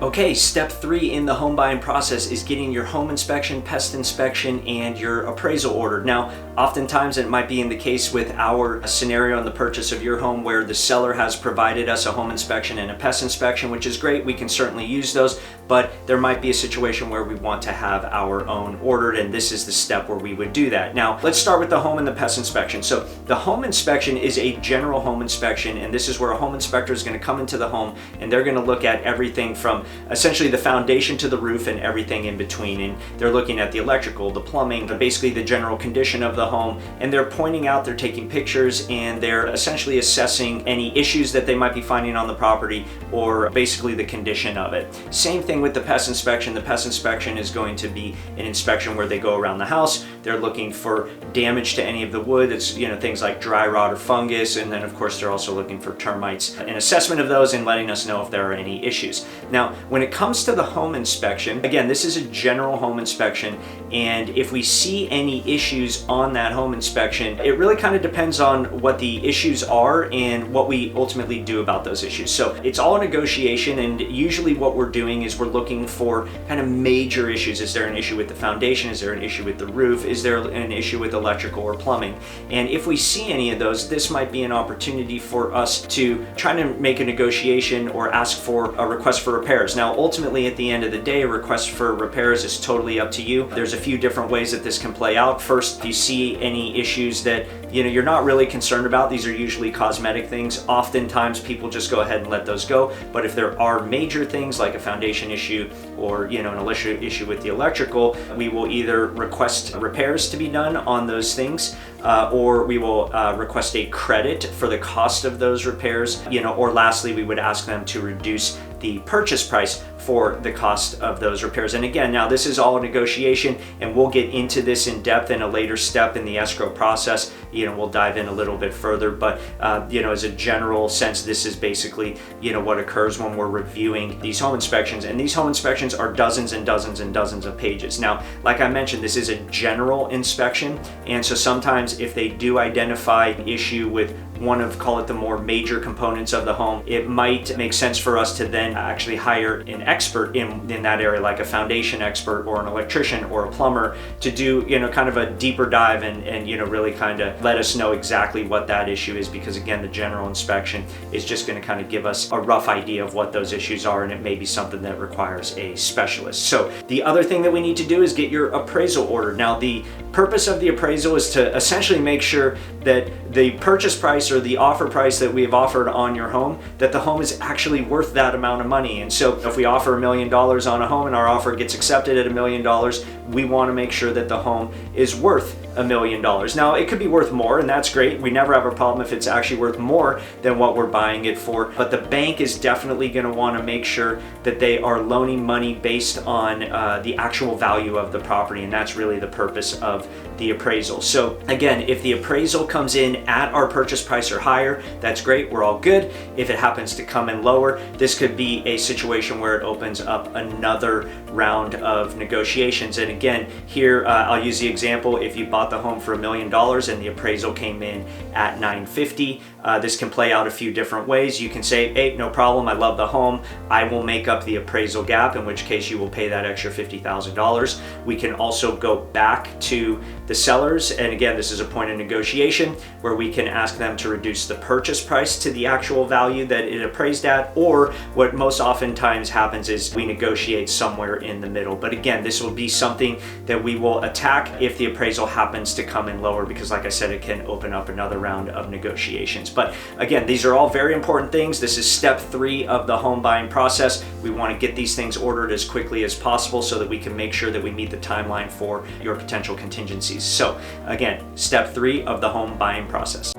Okay, step 3 in the home buying process is getting your home inspection, pest inspection, and your appraisal ordered. Now, oftentimes it might be in the case with our scenario on the purchase of your home where the seller has provided us a home inspection and a pest inspection, which is great. We can certainly use those, but there might be a situation where we want to have our own ordered, and this is the step where we would do that. Now, let's start with the home and the pest inspection. So the home inspection is a general home inspection, and this is where a home inspector is going to come into the home and they're going to look at everything from essentially the foundation to the roof and everything in between. And they're looking at the electrical, the plumbing, basically the general condition of the home, and they're pointing out, they're taking pictures, and they're essentially assessing any issues that they might be finding on the property or basically the condition of it. Same thing with the pest inspection. The pest inspection is going to be an inspection where they go around the house. They're looking for damage to any of the wood. It's, things like dry rot or fungus, and then of course they're also looking for termites, an assessment of those and letting us know if there are any issues. Now, when it comes to the home inspection, again, this is a general home inspection, and if we see any issues on that home inspection, it really kind of depends on what the issues are and what we ultimately do about those issues. So it's all a negotiation, and usually what we're doing is we're looking for kind of major issues. Is there an issue with the foundation? Is there an issue with the roof? Is there an issue with electrical or plumbing? And if we see any of those, this might be an opportunity for us to try to make a negotiation or ask for a request for repairs. Now, ultimately, at the end of the day, a request for repairs is totally up to you. There's a few different ways that this can play out. First, if you see any issues that you're not really concerned about, these are usually cosmetic things. Oftentimes, people just go ahead and let those go. But if there are major things like a foundation issue or an issue with the electrical, we will either request repairs to be done on those things, or we will request a credit for the cost of those repairs, or lastly, we would ask them to reduce the purchase price for the cost of those repairs. And again, now this is all a negotiation, and we'll get into this in depth in a later step in the escrow process. We'll dive in a little bit further, but as a general sense, this is basically what occurs when we're reviewing these home inspections. And these home inspections are dozens and dozens and dozens of pages. Now, like I mentioned, this is a general inspection, and so sometimes if they do identify an issue with one of, call it, the more major components of the home, it might make sense for us to then actually hire an expert in that area, like a foundation expert or an electrician or a plumber, to do kind of a deeper dive and really kind of let us know exactly what that issue is, because again, the general inspection is just going to kind of give us a rough idea of what those issues are, and it may be something that requires a specialist. So the other thing that we need to do is get your appraisal ordered. Now, the purpose of the appraisal is to essentially make sure that the purchase price or the offer price that we have offered on your home, that the home is actually worth that amount of money. And so if we offer $1 million on a home and our offer gets accepted at $1 million, we want to make sure that the home is worth $1 million. Now, it could be worth more, and that's great. We never have a problem if it's actually worth more than what we're buying it for, but the bank is definitely going to want to make sure that they are loaning money based on the actual value of the property, and that's really the purpose of the appraisal. So again, if the appraisal comes in at our purchase price or higher, that's great, we're all good. If it happens to come in lower, this could be a situation where it opens up another round of negotiations. And again, here I'll use the example, if you bought the home for $1 million and the appraisal came in at $950, this can play out a few different ways. You can say, hey, no problem, I love the home, I will make up the appraisal gap, in which case you will pay that extra $50,000. We can also go back to the sellers, and again, this is a point of negotiation where we can ask them to reduce the purchase price to the actual value that it appraised at, or what most oftentimes happens is we negotiate somewhere in the middle. But again, this will be something that we will attack if the appraisal happens to come in lower, because like I said, it can open up another round of negotiations. But again, these are all very important things. This is step 3 of the home buying process. We want to get these things ordered as quickly as possible so that we can make sure that we meet the timeline for your potential contingencies. So again, step 3 of the home buying process.